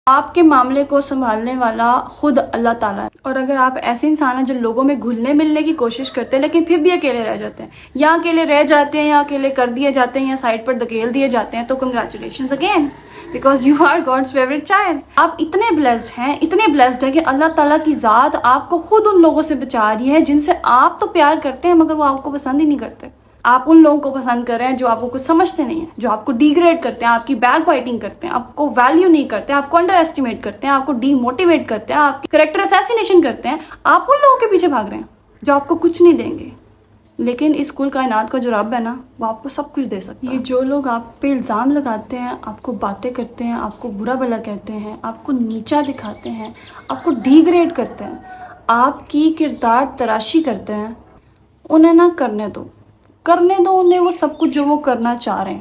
آپ کے معاملے کو سنبھالنے والا خود اللہ تعالیٰ ہے. اور اگر آپ ایسے انسان ہیں جو لوگوں میں گھلنے ملنے کی کوشش کرتے ہیں لیکن پھر بھی اکیلے رہ جاتے ہیں، یا اکیلے رہ جاتے ہیں، یا اکیلے کر دیے جاتے ہیں، یا سائڈ پر دھکیل دیے جاتے ہیں، تو congratulations again, because you are God's favourite child. آپ اتنے بلیسڈ ہیں کہ اللہ تعالیٰ کی ذات آپ کو خود ان لوگوں سے بچا رہی ہے جن سے آپ تو پیار کرتے ہیں مگر وہ آپ کو پسند ہی نہیں کرتے. آپ ان لوگوں کو پسند کر رہے ہیں جو آپ کو کچھ سمجھتے نہیں ہیں، جو آپ کو ڈیگریڈ کرتے ہیں، آپ کی بیک بائٹنگ کرتے ہیں، آپ کو ویلیو نہیں کرتے، آپ کو انڈر ایسٹیمیٹ کرتے ہیں، آپ کو ڈی موٹیویٹ کرتے ہیں، آپ کی کریکٹر اسیسینیشن کرتے ہیں. آپ ان لوگوں کے پیچھے بھاگ رہے ہیں جو آپ کو کچھ نہیں دیں گے. لیکن اس کل کائنات کا جو رب ہے نا، وہ آپ کو سب کچھ دے سکتا ہے. یہ جو لوگ آپ پہ الزام لگاتے ہیں، آپ کو باتیں کرتے ہیں، آپ کو برا بھلا کہتے ہیں، آپ کو نیچا دکھاتے ہیں، آپ کو ڈیگریڈ کرتے ہیں، آپ کی کردار تراشی کرتے ہیں، انہیں نہ کرنے دو انہیں وہ سب کچھ جو وہ کرنا چاہ رہے ہیں.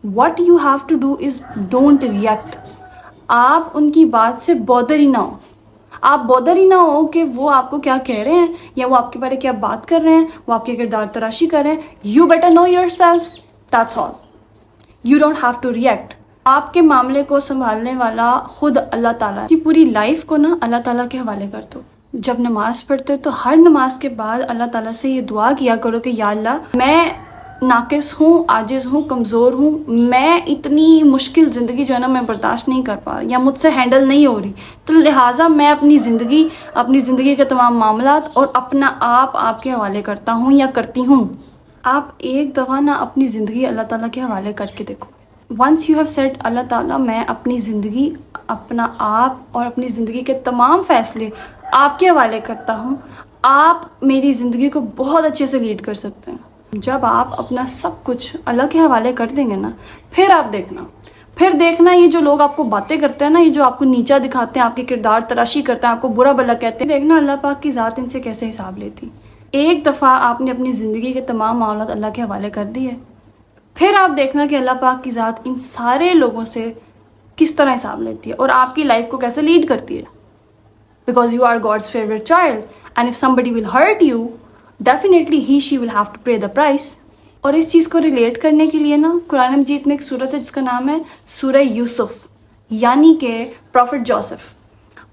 What you have to do is don't react. آپ ان کی بات سے بودر ہی نہ ہو. آپ بودر ہی نہ ہو کہ وہ آپ کو کیا کہہ رہے ہیں یا وہ آپ کے بارے کیا بات کر رہے ہیں، وہ آپ کے کردار تراشی کر رہے ہیں. You better know yourself, that's all. You don't have to react. آپ کے معاملے کو سنبھالنے والا خود اللہ تعالیٰ. کی پوری لائف کو نا اللہ تعالیٰ کے حوالے کر دو. جب نماز پڑھتے تو ہر نماز کے بعد اللہ تعالیٰ سے یہ دعا کیا کرو کہ یا اللہ، میں ناقص ہوں، عاجز ہوں، کمزور ہوں، میں اتنی مشکل زندگی جو ہے نا میں برداشت نہیں کر پا رہا یا مجھ سے ہینڈل نہیں ہو رہی، تو لہٰذا میں اپنی زندگی کے تمام معاملات اور اپنا آپ کے حوالے کرتا ہوں یا کرتی ہوں. آپ ایک دفعہ نا اپنی زندگی اللہ تعالیٰ کے حوالے کر کے دیکھو. ونس یو ہیو سیڈ اللہ تعالیٰ، میں اپنی زندگی، اپنا آپ اور اپنی زندگی کے تمام فیصلے آپ کے حوالے کرتا ہوں، آپ میری زندگی کو بہت اچھے سے لیڈ کر سکتے ہیں. جب آپ اپنا سب کچھ اللہ کے حوالے کر دیں گے نا، پھر دیکھنا یہ جو لوگ آپ کو باتیں کرتے ہیں نا، یہ جو آپ کو نیچا دکھاتے ہیں، آپ کے کردار تراشی کرتے ہیں، آپ کو برا بھلا کہتے ہیں، دیکھنا اللہ پاک کی ذات ان سے کیسے حساب لیتی. ایک دفعہ آپ نے اپنی زندگی کے تمام معاملات اللہ کے حوالے کر دیے، پھر آپ دیکھنا کہ اللہ پاک کی ذات ان سارے لوگوں سے کس طرح حساب لیتی ہے اور آپ کی لائف کو کیسے لیڈ کرتی ہے. Because you are God's favorite child, and if somebody will hurt you, definitely she will have to pay the price. اور اس چیز کو ریلیٹ کرنے کے لیے نا قرآن مجید میں ایک صورت ہے جس کا نام ہے سورہ یوسف، یعنی کہ پروفٹ جوسف.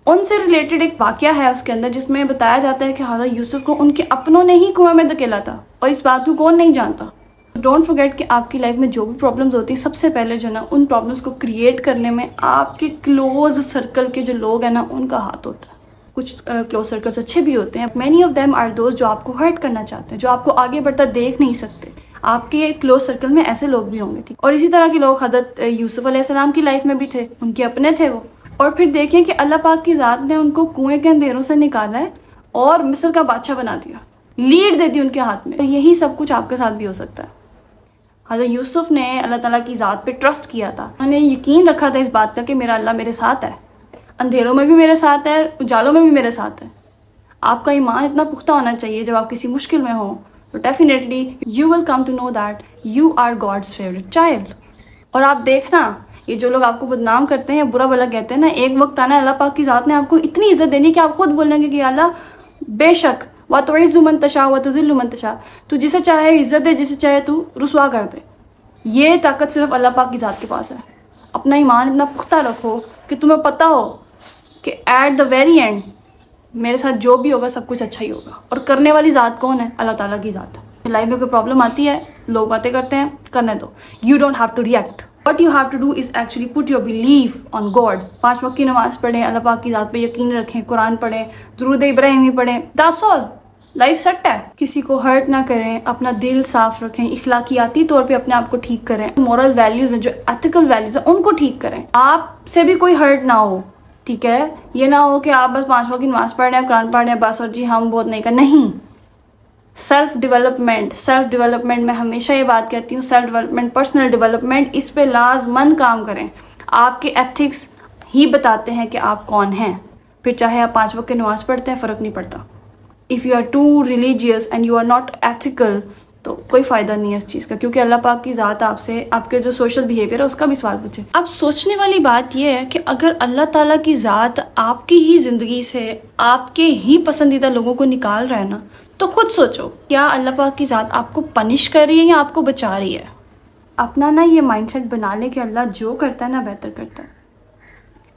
ان سے ریلیٹڈ ایک واقعہ ہے اس کے اندر جس میں بتایا جاتا ہے کہ حضرت یوسف کو ان کے اپنوں نے ہی کنویں میں دھکیلا تھا، اور اس بات کو کون نہیں جانتا. ڈونٹ فرگیٹ کہ آپ کی لائف میں جو بھی پرابلمز ہوتی ہیں، سب سے پہلے جو نا ان پرابلمز کو کریٹ کرنے میں آپ کے کلوز سرکل کے جو لوگ ہیں نا ان کا ہاتھ ہوتا ہے. کچھ کلوز سرکلز اچھے بھی ہوتے ہیں. Many of them are those جو آپ کو ہرٹ کرنا چاہتے ہیں، جو آپ کو آگے بڑھتا دیکھ نہیں سکتے. آپ کے کلوز سرکل میں ایسے لوگ بھی ہوں گے، ٹھیک. اور اسی طرح کے لوگ حضرت یوسف علیہ السلام کی لائف میں بھی تھے، ان کے اپنے تھے وہ. اور پھر دیکھیں کہ اللہ پاک کی ذات نے ان کو کنویں کے اندھیروں سے نکالا ہے اور مصر کا بادشاہ بنا دیا، لیڈ دے دی ان کے ہاتھ میں. اور یہی سب کچھ آپ کے ساتھ بھی ہو سکتا ہے. حضرت یوسف نے اللہ تعالیٰ کی ذات پہ ٹرسٹ کیا تھا، انہوں نے یقین رکھا تھا اس بات کا کہ میرا اللہ میرے ساتھ ہے، اندھیروں میں بھی میرے ساتھ ہے، اجالوں میں بھی میرے ساتھ ہے. آپ کا ایمان اتنا پختہ ہونا چاہیے جب آپ کسی مشکل میں ہوں تو definitely you will come to know that you are God's favourite child. اور آپ دیکھنا یہ جو لوگ آپ کو بدنام کرتے ہیں، برا بھلا کہتے ہیں نا، ایک وقت آنا ہے اللہ پاک کی ذات نے آپ کو اتنی عزت دینی کہ آپ خود بولیں گے کہ اللہ بے شک وَتُعِزُّ مَن تَشَاءُ وَتُذِلُّ مَن تَشَاءُ، تو جسے چاہے عزت دے، جسے چاہے تو رسوا کر دے. یہ طاقت صرف اللہ پاک کی ذات کے پاس ہے. اپنا ایمان اتنا پختہ رکھو کہ تمہیں پتہ ہو کہ ایٹ دا ویری اینڈ میرے ساتھ جو بھی ہوگا سب کچھ اچھا ہی ہوگا. اور کرنے والی ذات کون ہے؟ اللہ تعالیٰ کی ذات. لائف میں کوئی پرابلم آتی ہے، لوگ باتیں کرتے ہیں، کرنے دو. You don't have to react. What you have to do is actually put your belief on God. 5 وقت کی نماز پڑھیں، اللہ پاک کی ذات پہ یقین رکھیں، قرآن پڑھیں، درود ابراہیمی پڑھیں، دیٹس آل. لائف سیٹ ہے. کسی کو ہرٹ نہ کریں، اپنا دل صاف رکھیں، اخلاقیاتی طور پہ اپنے آپ کو ٹھیک کریں. مورل ویلیوز ہیں، جو ایتھیکل ویلیوز ہیں، ان کو ٹھیک کریں. آپ سے بھی کوئی ہرٹ نہ ہو، ٹھیک ہے. یہ نہ ہو کہ آپ بس 5 وقت کی نماز پڑھ رہے ہیں، قرآن پڑھ رہے ہیں بس، اور جی ہم بہت نہیں نہیں. سیلف ڈیولپمنٹ میں ہمیشہ یہ بات کہتی ہوں، سیلف ڈیولپمنٹ، پرسنل ڈیولپمنٹ، اس پہ لازماً کام کریں. آپ کے ایتھکس ہی بتاتے ہیں کہ آپ کون ہیں. پھر چاہے آپ 5 وقت کی نماز پڑھتے ہیں، فرق نہیں پڑتا. If you are too religious and you are not ethical, تو کوئی فائدہ نہیں ہے اس چیز کا، کیونکہ اللہ پاک کی ذات آپ سے آپ کے جو سوشل بیہیویئر ہے اس کا بھی سوال پوچھے. اب سوچنے والی بات یہ ہے کہ اگر اللہ تعالیٰ کی ذات آپ کی ہی زندگی سے آپ کے ہی پسندیدہ لوگوں کو نکال رہا ہے نا، تو خود سوچو کیا اللہ پاک کی ذات آپ کو پنش کر رہی ہے یا آپ کو بچا رہی ہے. اپنا نا یہ مائنڈ سیٹ بنا لیں کہ اللہ جو کرتا ہے نا بہتر کرتا ہے.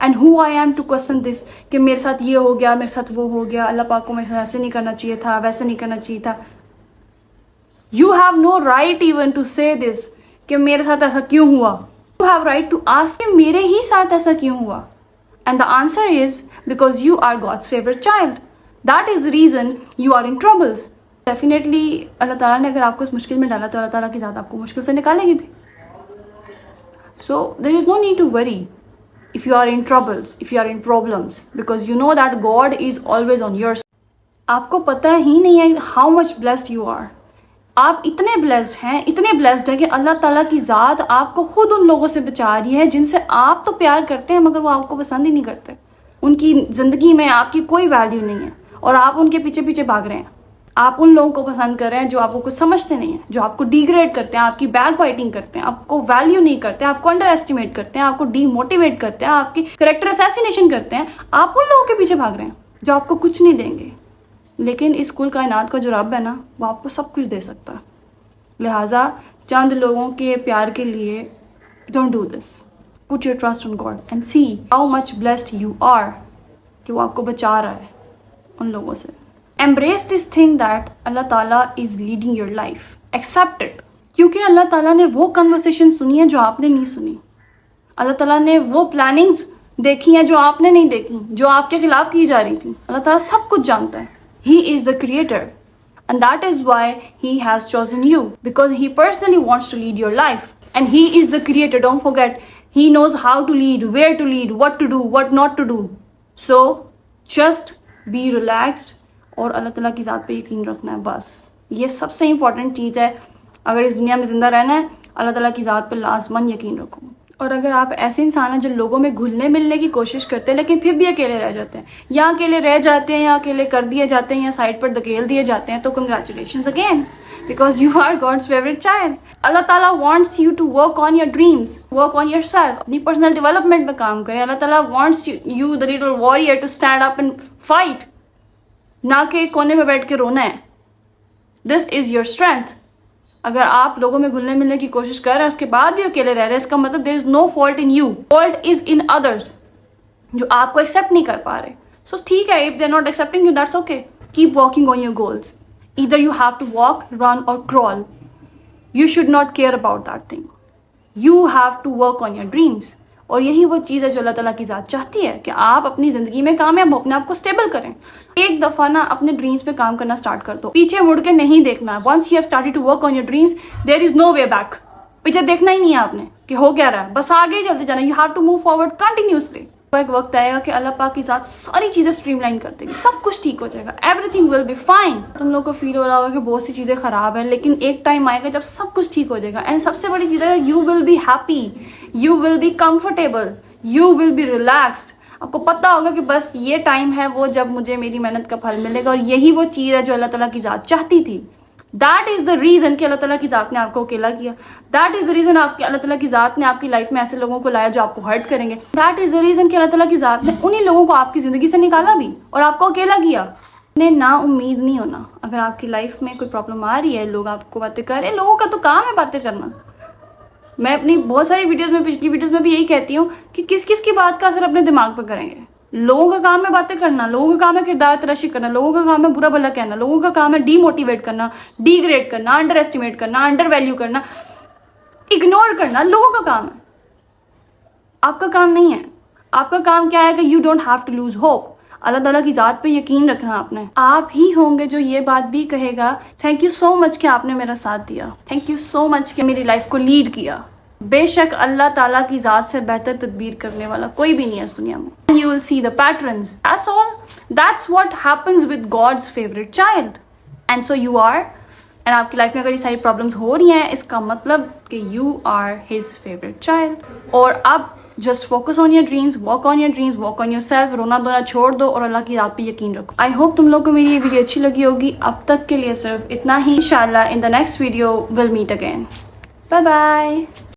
And who I am to question this کہ میرے ساتھ یہ ہو گیا, میرے ساتھ وہ ہو گیا, اللہ پاک کو میرے ساتھ ایسے نہیں کرنا چاہیے تھا, ویسے نہیں کرنا چاہیے تھا. You have no right even to say this کہ میرے ساتھ ایسا کیوں ہوا. You have right to ask کہ میرے ہی ساتھ ایسا کیوں ہوا. And the answer is because you are God's favorite child. That is the reason you are in troubles. Definitely اللہ تعالیٰ نے اگر آپ کو اس مشکل میں ڈالا تو اللہ تعالیٰ کی ذات آپ کو مشکل سے نکالے گی بھی. So there is no need to worry if you are in troubles, if you are in problems, because you know that God is always on your side. آپ کو پتہ ہی نہیں ہے how much blessed you are. آپ اتنے blessed ہیں کہ اللہ تعالیٰ کی ذات آپ کو خود ان لوگوں سے بچا رہی ہے جن سے آپ تو پیار کرتے ہیں مگر وہ آپ کو پسند ہی نہیں کرتے. ان کی زندگی میں آپ کی کوئی ویلیو نہیں ہے اور آپ ان کے پیچھے پیچھے بھاگ رہے ہیں. آپ ان لوگوں کو پسند کر رہے ہیں جو آپ کو کچھ سمجھتے نہیں ہیں, جو آپ کو ڈیگریڈ کرتے ہیں, آپ کی بیک بائٹنگ کرتے ہیں, آپ کو ویلیو نہیں کرتے, آپ کو انڈر ایسٹیمیٹ کرتے ہیں, آپ کو ڈی موٹیویٹ کرتے ہیں, آپ کی کریکٹر اسیسینیشن کرتے ہیں. آپ ان لوگوں کے پیچھے بھاگ رہے ہیں جو آپ کو کچھ نہیں دیں گے. لیکن اس کل کائنات کا جو رب ہے نا وہ آپ کو سب کچھ دے سکتا ہے. لہٰذا چند لوگوں کے پیار کے لیے don't do this. Put your trust on God and see how much blessed you are کہ وہ آپ کو بچا رہا ہے ان لوگوں سے. ایمبریس دس تھنگ دیٹ اللہ تعالیٰ is leading your life. Accept it. کیونکہ اللہ تعالیٰ نے وہ کنورسیشن سنی ہے جو آپ نے نہیں سنی. اللہ تعالیٰ نے وہ پلاننگز دیکھی ہیں جو آپ نے نہیں دیکھی, جو آپ کے خلاف کی جا رہی تھیں. اللہ تعالیٰ سب کچھ جانتا ہے. He is the creator and that is why he has chosen you because he personally wants to lead your life and he is the creator. Don't forget, he knows how to lead, where to lead, what to do, what not to do. So just be relaxed اور اللہ تعالیٰ کی ذات پہ یقین رکھنا ہے. بس یہ سب سے امپورٹنٹ چیز ہے. اگر اس دنیا میں زندہ رہنا ہے اللہ تعالیٰ کی ذات پہ لازماً یقین رکھو. اور اگر آپ ایسے انسان ہیں جو لوگوں میں گھلنے ملنے کی کوشش کرتے ہیں لیکن پھر بھی اکیلے رہ جاتے ہیں, یا اکیلے رہ جاتے ہیں, یا اکیلے کر دیے جاتے ہیں, یا سائڈ پر دھکیل دیے جاتے ہیں, تو congratulations again because you are God's favourite child. اللہ تعالیٰ wants you to work on your dreams, work on yourself. اپنی پرسنل ڈیولپمنٹ میں کام کریں. اللہ تعالیٰ wants you the little warrior to stand up and fight, نہ کہ کونے میں بیٹھ کے رونا ہے. This is your strength. اگر آپ لوگوں میں گھلنے ملنے کی کوشش کر رہے ہیں اس کے بعد بھی اکیلے رہ رہے ہیں, اس کا مطلب there is no fault in you, fault is in others جو آپ کو ایکسیپٹ نہیں کر پا رہے. سو ٹھیک ہے, if they are not accepting you that's okay. Keep walking on your goals. Either you have to walk, run or crawl. You should not care about that thing. You have to work on your dreams. اور یہی وہ چیز ہے جو اللہ تعالیٰ کی ذات چاہتی ہے کہ آپ اپنی زندگی میں کامیاب ہو, اپنے آپ کو اسٹیبل کریں. ایک دفعہ نا اپنے ڈریمز پہ کام کرنا اسٹارٹ کر دو, پیچھے مڑ کے نہیں دیکھنا. Once you have started to work on your dreams there is no way back. پیچھے دیکھنا ہی نہیں ہے آپ نے کہ ہو کیا رہا ہے, بس آگے ہی چلتے جانا. You have to move forward continuously. ایک وقت آئے گا کہ اللہ پاک کی ذات ساری چیزیں اسٹریم لائن کر دے گی, سب کچھ ٹھیک ہو جائے گا. Everything will be fine. تم لوگ کو فیل ہو رہا ہوگا کہ بہت سی چیزیں خراب ہیں, لیکن ایک ٹائم آئے گا جب سب کچھ ٹھیک ہو جائے گا. اینڈ سب سے بڑی چیز ہے you will be happy, you will be comfortable, you will be relaxed. آپ کو پتہ ہوگا کہ بس یہ ٹائم ہے وہ جب مجھے میری محنت کا پھل ملے گا. اور یہی وہ چیز ہے جو اللہ تعالیٰ کی ذات چاہتی تھی. دیٹ از دا ریزن کہ اللہ تعالیٰ کی ذات نے آپ کو اکیلا کیا. دیٹ از دا ریزن اللہ تعالیٰ کی ذات نے آپ کی لائف میں ایسے لوگوں کو لایا جو آپ کو ہرٹ کریں گے. دیٹ از دا ریزن کہ اللہ تعالیٰ کی ذات نے انہی لوگوں کو آپ کی زندگی سے نکالا بھی اور آپ کو اکیلا کیا. نے نا امید نہیں ہونا. اگر آپ کی لائف میں کوئی پرابلم آ رہی ہے, لوگ آپ کو باتیں کر رہے ہیں, لوگوں کا تو کام ہے باتیں کرنا. میں اپنی بہت ساری ویڈیوز میں, پچھلی ویڈیوز میں بھی یہی کہتی ہوں کہ کس کس کی بات کا اثر اپنے دماغ پہ کریں گے. لوگوں کا کام ہے باتیں کرنا, لوگوں کا کام ہے کردار تراشی کرنا, لوگوں کا کام ہے برا بھلا کہنا, لوگوں کا کام ہے ڈی موٹیویٹ کرنا, ڈی گریڈ کرنا, انڈر ایسٹیمیٹ کرنا, انڈر ویلیو کرنا, اگنور کرنا. لوگوں کا کام ہے, آپ کا کام نہیں ہے. آپ کا کام کیا ہے کہ you don't have to lose hope. اللہ تعالیٰ کی ذات پہ یقین رکھنا. آپ نے, آپ ہی ہوں گے جو یہ بات بھی کہے گا تھینک یو سو مچ کہ آپ نے میرا ساتھ دیا, تھینک یو سو مچ کہ میری لائف کو لیڈ کیا. بے شک اللہ تعالیٰ کی ذات سے بہتر تدبیر کرنے والا کوئی بھی نہیں ہے اس دنیا میں. You will see the patterns. That's all. That's what happens with God's favorite child. And so you are. And آپ کی لائف میں اگر یہ ساری پرابلمس ہو رہی ہیں, اس کا مطلب کہ you are his favorite child. اور اب just focus on your dreams, walk on your dreams, walk on yourself. رونا دھونا چھوڑ دو اور اللہ کی ذات پہ یقین رکھو. I hope تم لوگوں کو میری یہ ویڈیو اچھی لگی ہوگی. اب تک کے لیے صرف اتنا ہی. انشاءاللہ in the next video we'll meet again. Bye bye.